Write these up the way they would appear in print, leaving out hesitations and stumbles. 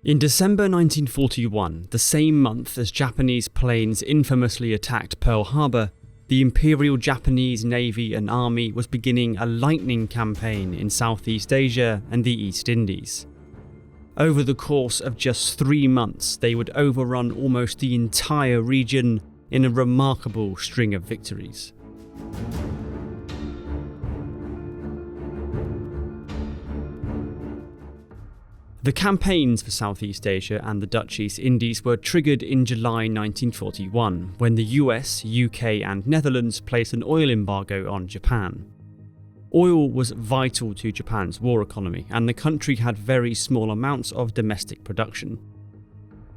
In December 1941, the same month as Japanese planes infamously attacked Pearl Harbor, the Imperial Japanese Navy and Army was beginning a lightning campaign in Southeast Asia and the East Indies. Over the course of just 3 months, they would overrun almost the entire region in a remarkable string of victories. The campaigns for Southeast Asia and the Dutch East Indies were triggered in July 1941, when the US, UK and Netherlands placed an oil embargo on Japan. Oil was vital to Japan's war economy, and the country had very small amounts of domestic production.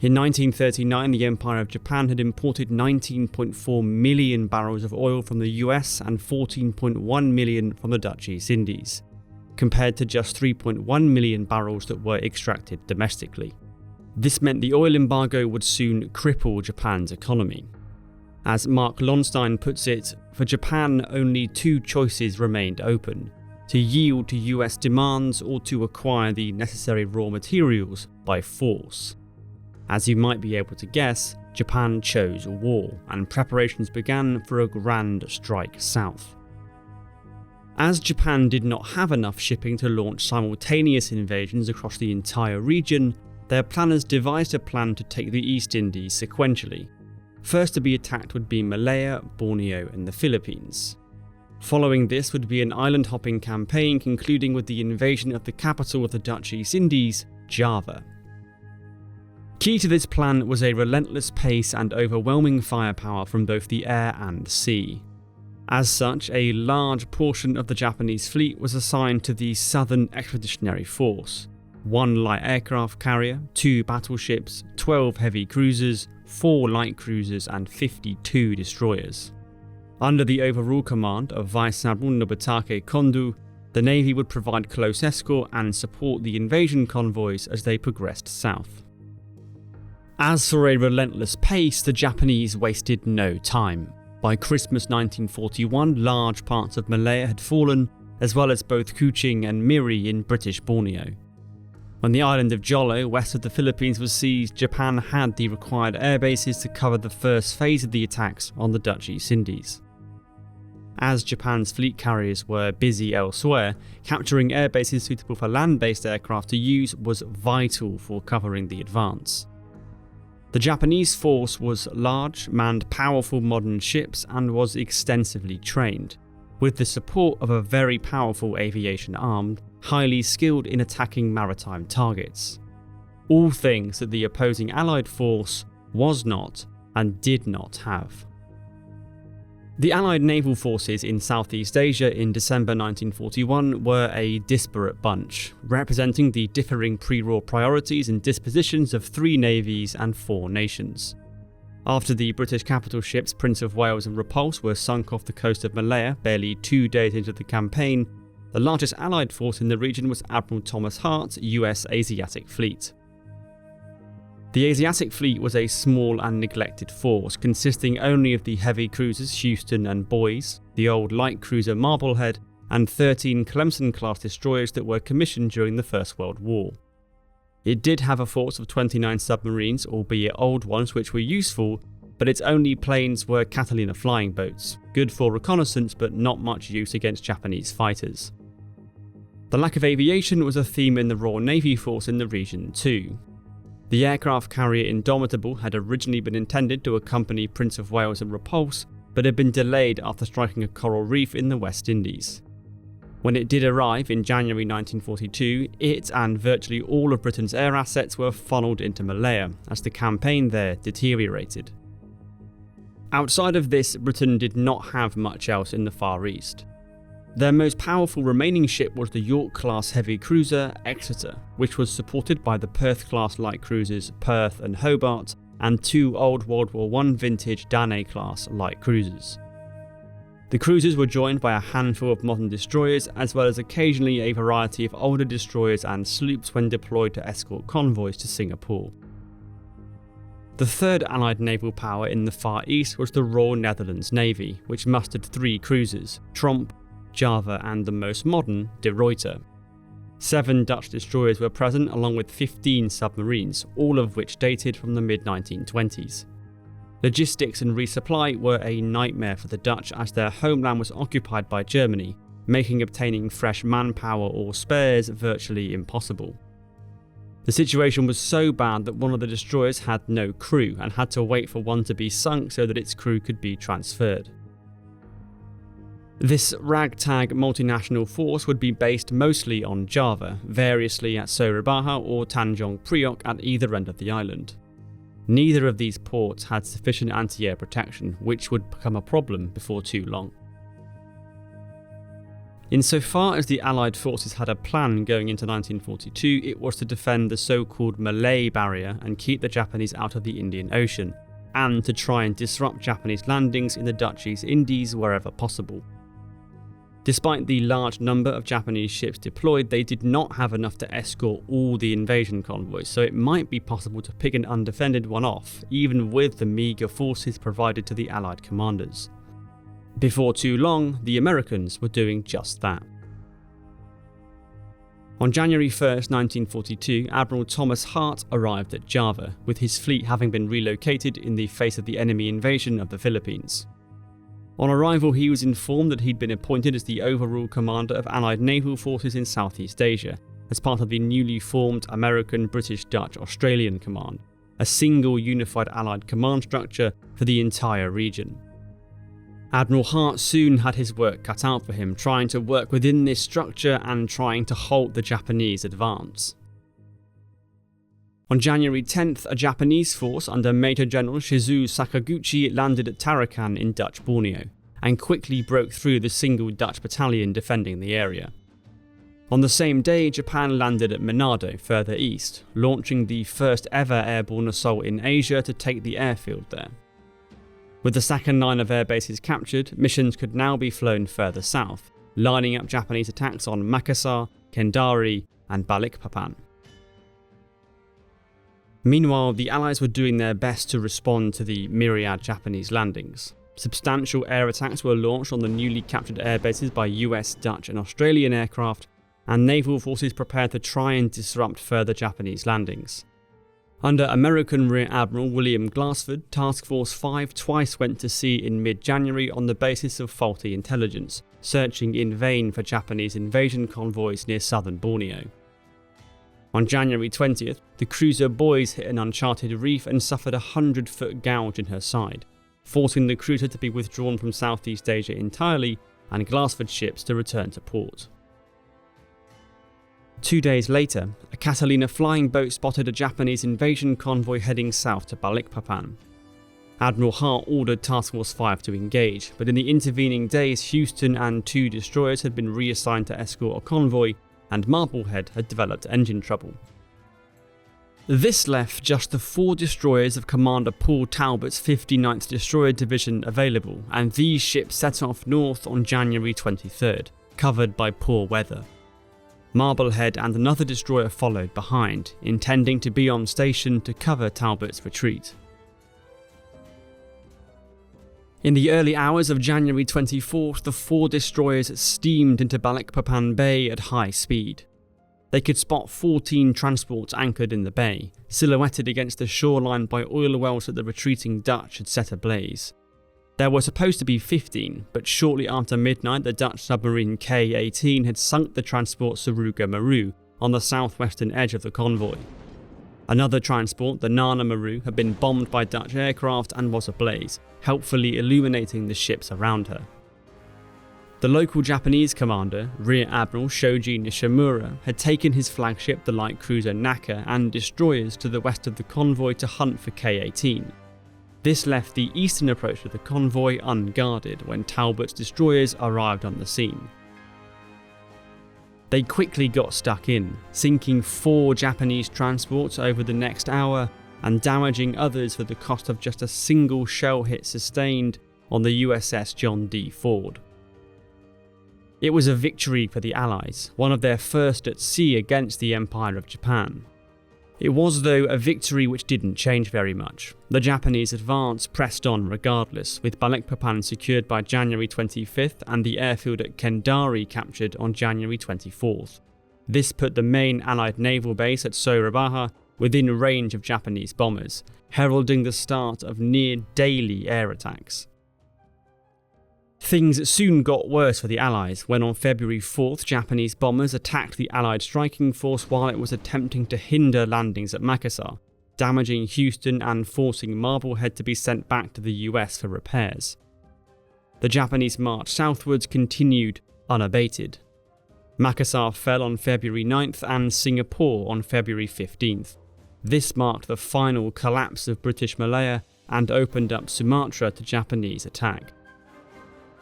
In 1939, the Empire of Japan had imported 19.4 million barrels of oil from the US and 14.1 million from the Dutch East Indies, compared to just 3.1 million barrels that were extracted domestically. This meant the oil embargo would soon cripple Japan's economy. As Mark Lonstein puts it, for Japan only 2 choices remained open: to yield to US demands or to acquire the necessary raw materials by force. As you might be able to guess, Japan chose war, and preparations began for a grand strike south. As Japan did not have enough shipping to launch simultaneous invasions across the entire region, their planners devised a plan to take the East Indies sequentially. First to be attacked would be Malaya, Borneo and the Philippines. Following this would be an island-hopping campaign concluding with the invasion of the capital of the Dutch East Indies, Java. Key to this plan was a relentless pace and overwhelming firepower from both the air and sea. As such, a large portion of the Japanese fleet was assigned to the Southern Expeditionary Force: 1 light aircraft carrier, 2 battleships, 12 heavy cruisers, 4 light cruisers and 52 destroyers. Under the overall command of Vice Admiral Nobutake Kondu, the Navy would provide close escort and support the invasion convoys as they progressed south. As for a relentless pace, the Japanese wasted no time. By Christmas 1941, large parts of Malaya had fallen, as well as both Kuching and Miri in British Borneo. When the island of Jolo, west of the Philippines, was seized, Japan had the required air bases to cover the first phase of the attacks on the Dutch East Indies. As Japan's fleet carriers were busy elsewhere, capturing air bases suitable for land-based aircraft to use was vital for covering the advance. The Japanese force was large, manned powerful modern ships, and was extensively trained, with the support of a very powerful aviation arm, highly skilled in attacking maritime targets. All things that the opposing Allied force was not and did not have. The Allied naval forces in Southeast Asia in December 1941 were a disparate bunch, representing the differing pre-war priorities and dispositions of 3 navies and 4 nations. After the British capital ships Prince of Wales and Repulse were sunk off the coast of Malaya barely 2 days into the campaign, the largest Allied force in the region was Admiral Thomas Hart's US Asiatic Fleet. The Asiatic Fleet was a small and neglected force, consisting only of the heavy cruisers Houston and Boys, the old light cruiser Marblehead, and 13 Clemson-class destroyers that were commissioned during the First World War. It did have a force of 29 submarines, albeit old ones, which were useful, but its only planes were Catalina flying boats, good for reconnaissance but not much use against Japanese fighters. The lack of aviation was a theme in the Royal Navy force in the region too. The aircraft carrier Indomitable had originally been intended to accompany Prince of Wales and Repulse, but had been delayed after striking a coral reef in the West Indies. When it did arrive in January 1942, it and virtually all of Britain's air assets were funneled into Malaya as the campaign there deteriorated. Outside of this, Britain did not have much else in the Far East. Their most powerful remaining ship was the York-class heavy cruiser Exeter, which was supported by the Perth-class light cruisers Perth and Hobart, and 2 old World War I vintage Danae-class light cruisers. The cruisers were joined by a handful of modern destroyers, as well as occasionally a variety of older destroyers and sloops when deployed to escort convoys to Singapore. The third Allied naval power in the Far East was the Royal Netherlands Navy, which mustered 3 cruisers, Tromp, Java and the most modern, De Ruyter. 7 Dutch destroyers were present along with 15 submarines, all of which dated from the mid-1920s. Logistics and resupply were a nightmare for the Dutch as their homeland was occupied by Germany, making obtaining fresh manpower or spares virtually impossible. The situation was so bad that one of the destroyers had no crew and had to wait for one to be sunk so that its crew could be transferred. This ragtag multinational force would be based mostly on Java, variously at Surabaya or Tanjung Priok at either end of the island. Neither of these ports had sufficient anti-air protection, which would become a problem before too long. Insofar as the Allied forces had a plan going into 1942, it was to defend the so-called Malay Barrier and keep the Japanese out of the Indian Ocean, and to try and disrupt Japanese landings in the Dutch East Indies wherever possible. Despite the large number of Japanese ships deployed, they did not have enough to escort all the invasion convoys, so it might be possible to pick an undefended one off, even with the meagre forces provided to the Allied commanders. Before too long, the Americans were doing just that. On January 1st, 1942, Admiral Thomas Hart arrived at Java, with his fleet having been relocated in the face of the enemy invasion of the Philippines. On arrival, he was informed that he'd been appointed as the overall commander of Allied naval forces in Southeast Asia, as part of the newly formed American, British, Dutch, Australian Command, a single unified Allied command structure for the entire region. Admiral Hart soon had his work cut out for him, trying to work within this structure and trying to halt the Japanese advance. On January 10th, a Japanese force under Major General Shizuo Sakaguchi landed at Tarakan in Dutch Borneo, and quickly broke through the single Dutch battalion defending the area. On the same day, Japan landed at Manado, further east, launching the first ever airborne assault in Asia to take the airfield there. With the second line of air bases captured, missions could now be flown further south, lining up Japanese attacks on Makassar, Kendari, and Balikpapan. Meanwhile, the Allies were doing their best to respond to the myriad Japanese landings. Substantial air attacks were launched on the newly captured air bases by US, Dutch, and Australian aircraft, and naval forces prepared to try and disrupt further Japanese landings. Under American Rear Admiral William Glassford, Task Force 5 twice went to sea in mid-January on the basis of faulty intelligence, searching in vain for Japanese invasion convoys near southern Borneo. On January 20th, the cruiser Boys hit an uncharted reef and suffered a 100-foot gouge in her side, forcing the cruiser to be withdrawn from Southeast Asia entirely and Glassford's ships to return to port. 2 days later, a Catalina flying boat spotted a Japanese invasion convoy heading south to Balikpapan. Admiral Hart ordered Task Force 5 to engage, but in the intervening days Houston and 2 destroyers had been reassigned to escort a convoy, and Marblehead had developed engine trouble. This left just the 4 destroyers of Commander Paul Talbot's 59th Destroyer Division available, and these ships set off north on January 23rd, covered by poor weather. Marblehead and another destroyer followed behind, intending to be on station to cover Talbot's retreat. In the early hours of January 24th, the 4 destroyers steamed into Balikpapan Bay at high speed. They could spot 14 transports anchored in the bay, silhouetted against the shoreline by oil wells that the retreating Dutch had set ablaze. There were supposed to be 15, but shortly after midnight the Dutch submarine K-18 had sunk the transport Suruga Maru on the southwestern edge of the convoy. Another transport, the Nana Maru, had been bombed by Dutch aircraft and was ablaze, helpfully illuminating the ships around her. The local Japanese commander, Rear Admiral Shoji Nishimura, had taken his flagship, the light cruiser Naka, and destroyers to the west of the convoy to hunt for K-18. This left the eastern approach to the convoy unguarded when Talbot's destroyers arrived on the scene. They quickly got stuck in, sinking 4 Japanese transports over the next hour and damaging others for the cost of just a single shell hit sustained on the USS John D. Ford. It was a victory for the Allies, one of their first at sea against the Empire of Japan. It was, though, a victory which didn't change very much. The Japanese advance pressed on regardless, with Balikpapan secured by January 25th and the airfield at Kendari captured on January 24th. This put the main Allied naval base at Surabaya within range of Japanese bombers, heralding the start of near-daily air attacks. Things soon got worse for the Allies when on February 4th Japanese bombers attacked the Allied striking force while it was attempting to hinder landings at Makassar, damaging Houston and forcing Marblehead to be sent back to the US for repairs. The Japanese march southwards continued unabated. Makassar fell on February 9th and Singapore on February 15th. This marked the final collapse of British Malaya and opened up Sumatra to Japanese attack.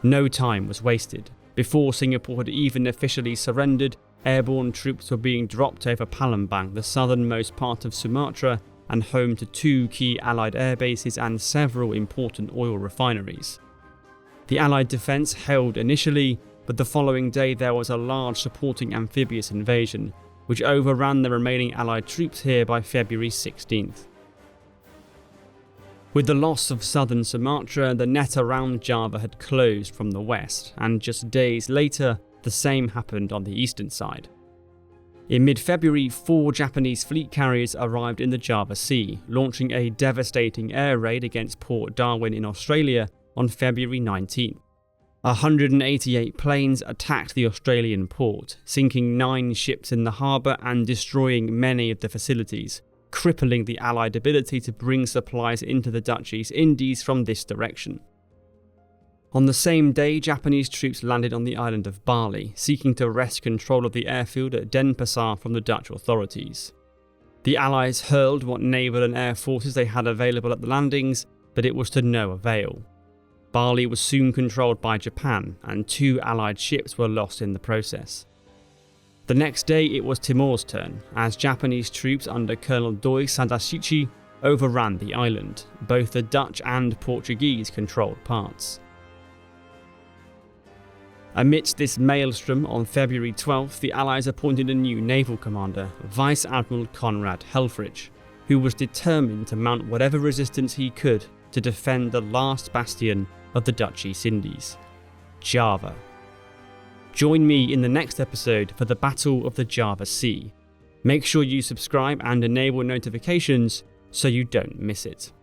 No time was wasted. Before Singapore had even officially surrendered, airborne troops were being dropped over Palembang, the southernmost part of Sumatra, and home to 2 key Allied air bases and several important oil refineries. The Allied defence held initially, but the following day there was a large supporting amphibious invasion, which overran the remaining Allied troops here by February 16th. With the loss of southern Sumatra, the net around Java had closed from the west, and just days later, the same happened on the eastern side. In mid-February, 4 Japanese fleet carriers arrived in the Java Sea, launching a devastating air raid against Port Darwin in Australia on February 19th. 188 planes attacked the Australian port, sinking 9 ships in the harbour and destroying many of the facilities, crippling the Allied ability to bring supplies into the Dutch East Indies from this direction. On the same day, Japanese troops landed on the island of Bali, seeking to wrest control of the airfield at Denpasar from the Dutch authorities. The Allies hurled what naval and air forces they had available at the landings, but it was to no avail. Bali was soon controlled by Japan, and 2 Allied ships were lost in the process. The next day it was Timor's turn, as Japanese troops under Colonel Doi Sadashichi overran the island, both the Dutch and Portuguese controlled parts. Amidst this maelstrom, on February 12th, the Allies appointed a new naval commander, Vice Admiral Conrad Helfrich, who was determined to mount whatever resistance he could to defend the last bastion of the Dutch East Indies, Java. Join me in the next episode for the Battle of the Java Sea. Make sure you subscribe and enable notifications so you don't miss it.